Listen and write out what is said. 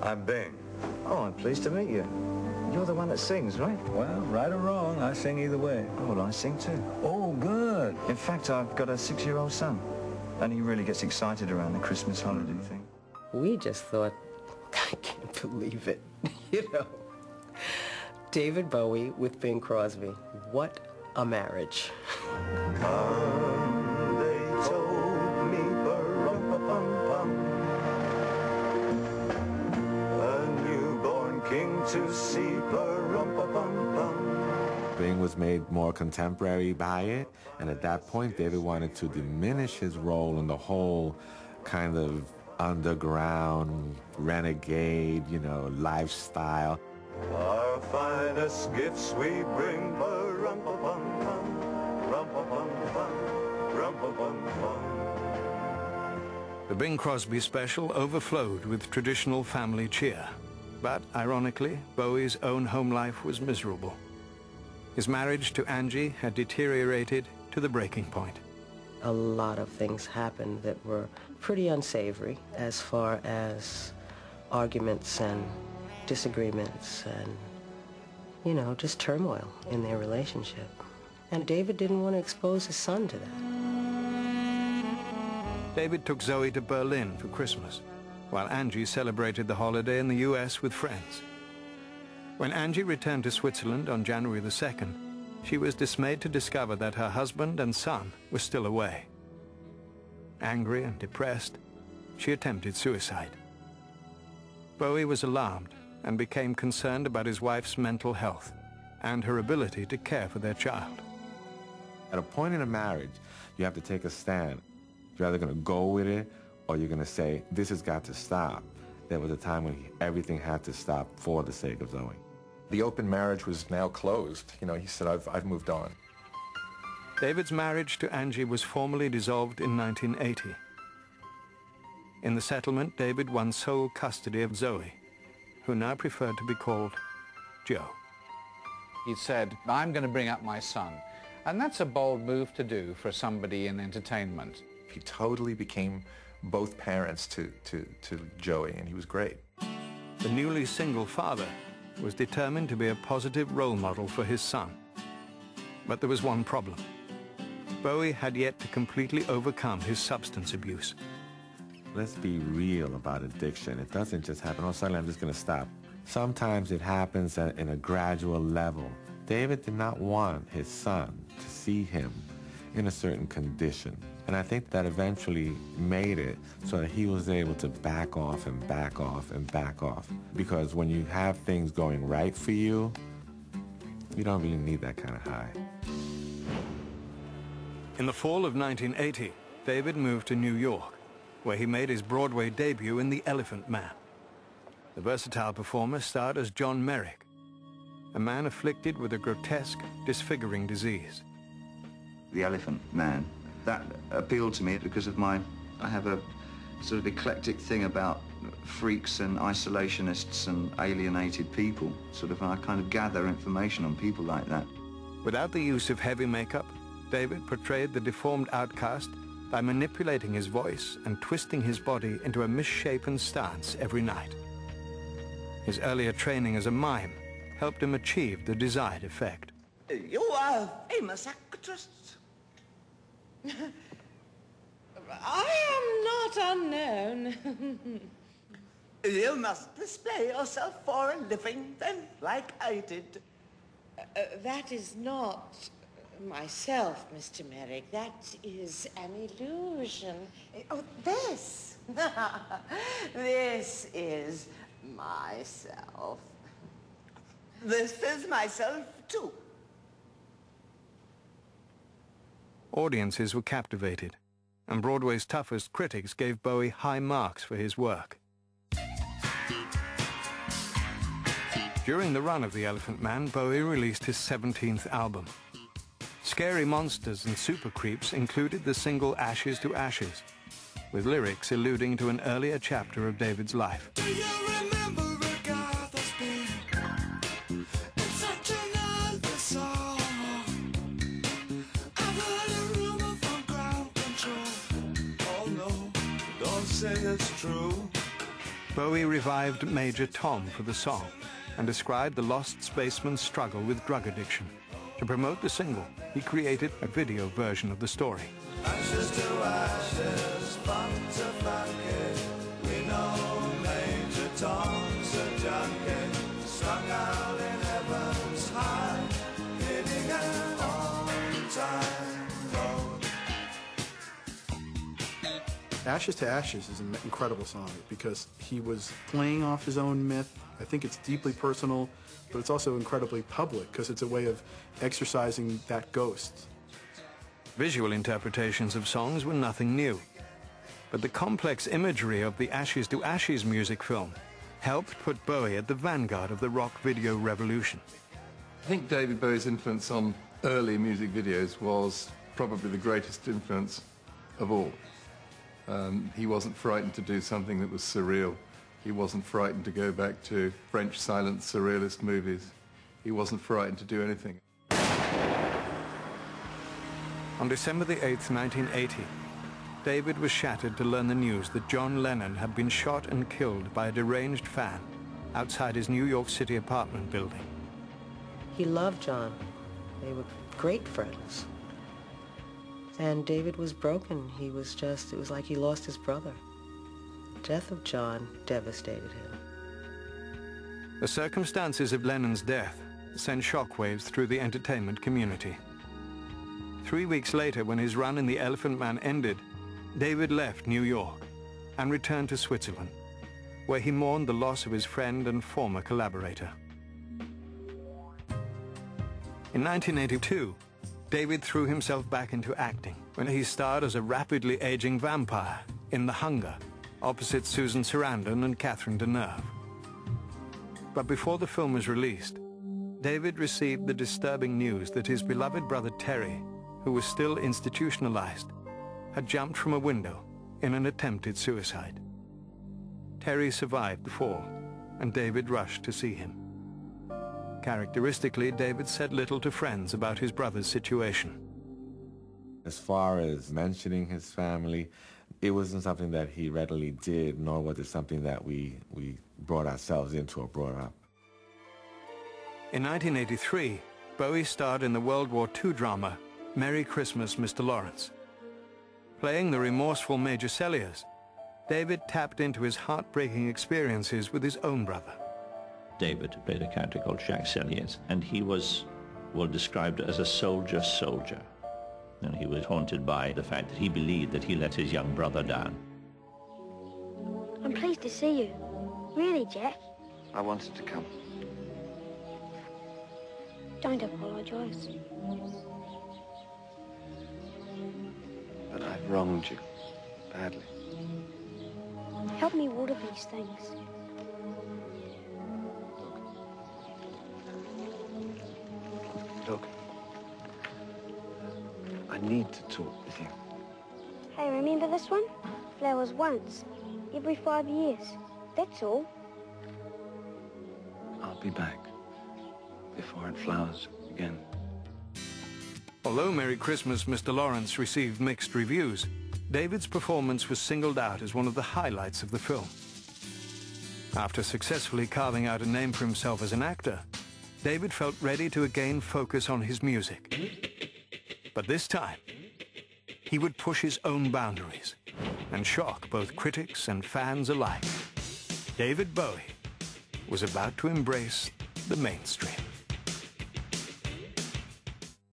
I'm Bing. Oh, I'm pleased to meet you. You're the one that sings, right? Well, right or wrong, I sing either way. Oh, well, I sing too. Oh, good. In fact, I've got a 6-year-old son, and he really gets excited around the Christmas holiday thing. We just thought, I can't believe it, you know. David Bowie with Bing Crosby. What a marriage. Come, they told me, ba-rum-pa-pum-pum, a newborn king to see, ba-rum-pa-pum-pum. Bing was made more contemporary by it, and at that point, David wanted to diminish his role in the whole kind of underground, renegade, you know, lifestyle. Our finest gifts we bring, ba-rum-pa-pum-pum, rum-pa-pum-pum, rum-pa-pum-pum. The Bing Crosby special overflowed with traditional family cheer. But, ironically, Bowie's own home life was miserable. His marriage to Angie had deteriorated to the breaking point. A lot of things happened that were pretty unsavory as far as arguments and disagreements and, you know, just turmoil in their relationship. And David didn't want to expose his son to that. David took Zoe to Berlin for Christmas, while Angie celebrated the holiday in the US with friends. When Angie returned to Switzerland on January the 2nd, she was dismayed to discover that her husband and son were still away. Angry and depressed, she attempted suicide. Bowie was alarmed and became concerned about his wife's mental health and her ability to care for their child. At a point in a marriage, you have to take a stand. You're either going to go with it or you're going to say, this has got to stop. There was a time when everything had to stop for the sake of Zoe. The open marriage was now closed. You know, he said, I've moved on. David's marriage to Angie was formally dissolved in 1980. In the settlement, David won sole custody of Zoe, who now preferred to be called Joe. He said, I'm going to bring up my son. And that's a bold move to do for somebody in entertainment. He totally became both parents to Joey, and he was great. The newly single father was determined to be a positive role model for his son. But there was one problem. Bowie had yet to completely overcome his substance abuse. Let's be real about addiction. It doesn't just happen, oh, suddenly I'm just going to stop. Sometimes it happens in a gradual level. David did not want his son to see him in a certain condition. And I think that eventually made it so that he was able to back off and back off and back off. Because when you have things going right for you, you don't really need that kind of high. In the fall of 1980, David moved to New York, where he made his Broadway debut in The Elephant Man. The versatile performer starred as John Merrick, a man afflicted with a grotesque, disfiguring disease. The Elephant Man, that appealed to me because of I have a sort of eclectic thing about freaks and isolationists and alienated people. I kind of gather information on people like that. Without the use of heavy makeup, David portrayed the deformed outcast by manipulating his voice and twisting his body into a misshapen stance every night. His earlier training as a mime helped him achieve the desired effect. You are a famous actress. I am not unknown. You must display yourself for a living, then, like I did. That is not myself, Mr. Merrick. That is an illusion. Oh, this. This is myself. This is myself, too. Audiences were captivated, and Broadway's toughest critics gave Bowie high marks for his work. During the run of The Elephant Man, Bowie released his 17th album. Scary Monsters and Super Creeps included the single Ashes to Ashes, with lyrics alluding to an earlier chapter of David's life. Do you remember Agatha's Bean? It's such another song. I've heard a rumor from ground control. Oh no, don't say it's true. Bowie revived Major Tom for the song and described the lost spaceman's struggle with drug addiction. To promote the single, he created a video version of the story. Ashes to ashes, funk to funky. We know Major Tom's a junkie, strung out in heaven's high, hitting an on-time road. Ashes to Ashes is an incredible song because he was playing off his own myth. I think it's deeply personal, but it's also incredibly public because it's a way of exercising that ghost. Visual interpretations of songs were nothing new, but the complex imagery of the Ashes to Ashes music film helped put Bowie at the vanguard of the rock video revolution. I think David Bowie's influence on early music videos was probably the greatest influence of all. He wasn't frightened to do something that was surreal. He wasn't frightened to go back to French silent surrealist movies. He wasn't frightened to do anything. On December the 8th, 1980, David was shattered to learn the news that John Lennon had been shot and killed by a deranged fan outside his New York City apartment building. He loved John. They were great friends. And David was broken. He was just, it was like he lost his brother. The death of John devastated him. The circumstances of Lennon's death sent shockwaves through the entertainment community. 3 weeks later, when his run in The Elephant Man ended, David left New York and returned to Switzerland, where he mourned the loss of his friend and former collaborator. In 1982, David threw himself back into acting when he starred as a rapidly aging vampire in The Hunger, opposite Susan Sarandon and Catherine Deneuve. But before the film was released, David received the disturbing news that his beloved brother Terry, who was still institutionalized, had jumped from a window in an attempted suicide. Terry survived the fall, and David rushed to see him. Characteristically, David said little to friends about his brother's situation. As far as mentioning his family, it wasn't something that he readily did, nor was it something that we brought ourselves into or brought up. In 1983, Bowie starred in the World War II drama Merry Christmas, Mr. Lawrence. Playing the remorseful Major Selliers, David tapped into his heartbreaking experiences with his own brother. David played a character called Jacques Selliers, and he was, well, described as a soldier. And he was haunted by the fact that he believed that he let his young brother down. I'm pleased to see you. Really, Jack? I wanted to come. Don't apologise. But I've wronged you badly. Help me water these things. Look, I need to talk with you. Hey, remember this one? Flowers once, every 5 years. That's all. I'll be back before it flowers again. Although Merry Christmas, Mr. Lawrence received mixed reviews, David's performance was singled out as one of the highlights of the film. After successfully carving out a name for himself as an actor, David felt ready to again focus on his music. But this time, he would push his own boundaries and shock both critics and fans alike. David Bowie was about to embrace the mainstream.